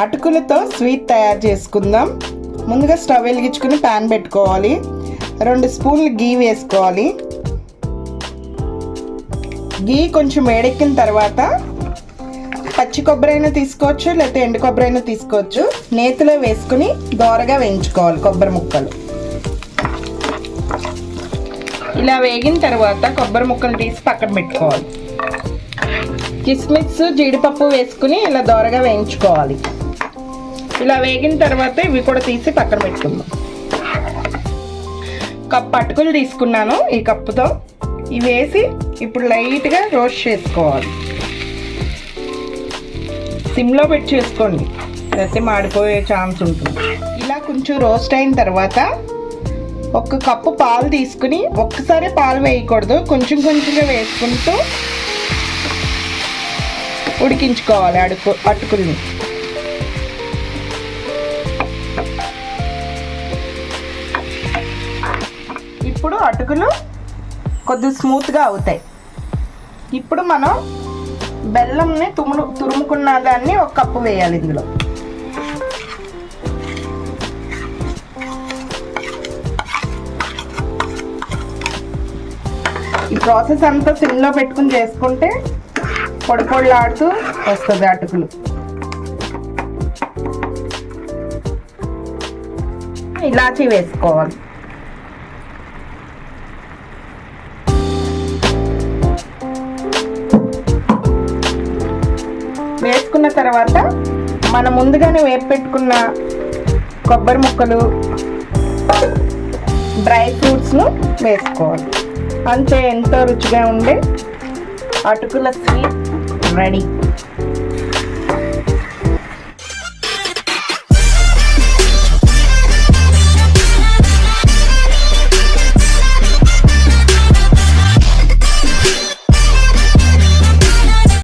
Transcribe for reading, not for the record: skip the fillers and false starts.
అటుకులతో స్వీట్ తయారు చేసుకుందాం. ముందుగా స్టవ్ వెలిగించుకుని ప్యాన్ పెట్టుకోవాలి. 2 స్పూన్లు గీ వేసుకోవాలి. గీ కొంచెం వేడెక్కిన తర్వాత పచ్చి కొబ్బరి అయినా తీసుకోవచ్చు, లేకపోతే ఎండు కొబ్బరి అయినా తీసుకోవచ్చు. నేతిలో వేసుకుని దోరగా వేయించుకోవాలి కొబ్బరి ముక్కలు. ఇలా వేగిన తర్వాత కొబ్బరి ముక్కలు తీసి పక్కన పెట్టుకోవాలి. కిస్మిస్ జీడిపప్పు వేసుకుని ఇలా దోరగా వేయించుకోవాలి. ఇలా వేగిన తర్వాత ఇవి కూడా తీసి పక్కన పెట్టుకుందాం. కప్పు అటుకులు తీసుకున్నాను. ఈ కప్పుతో ఇవి వేసి ఇప్పుడు లైట్గా రోస్ట్ చేసుకోవాలి. సిమ్లో పెట్టి చేసుకోండి, లేకపోతే మాడిపోయే ఛాన్స్ ఉంటుంది. ఇలా కొంచెం రోస్ట్ అయిన తర్వాత 1 కప్పు పాలు తీసుకుని, ఒక్కసారి పాలు వేయకూడదు, కొంచెం కొంచెంగా వేసుకుంటూ ఉడికించుకోవాలి అటుకుల్ని. ఇప్పుడు అటుకులు కొద్దిగా స్మూత్గా అవుతాయి. ఇప్పుడు మనం బెల్లంని తురుముకున్న దాన్ని 1 కప్పు వేయాలి ఇందులో. ఈ ప్రాసెస్ అంతా సిమ్లో పెట్టుకుని చేసుకుంటే పొడి పొడిలాడుతూ వస్తుంది అటుకులు. ఇలాచీ వేసుకోవాలి. వేసుకున్న తర్వాత మనం ముందుగానే వేపి పెట్టుకున్న కొబ్బరి ముక్కలు, డ్రై ఫ్రూట్స్ను వేసుకోవాలి. అంతే, ఎంతో రుచిగా ఉండే అటుకుల స్వీట్ రెడీ.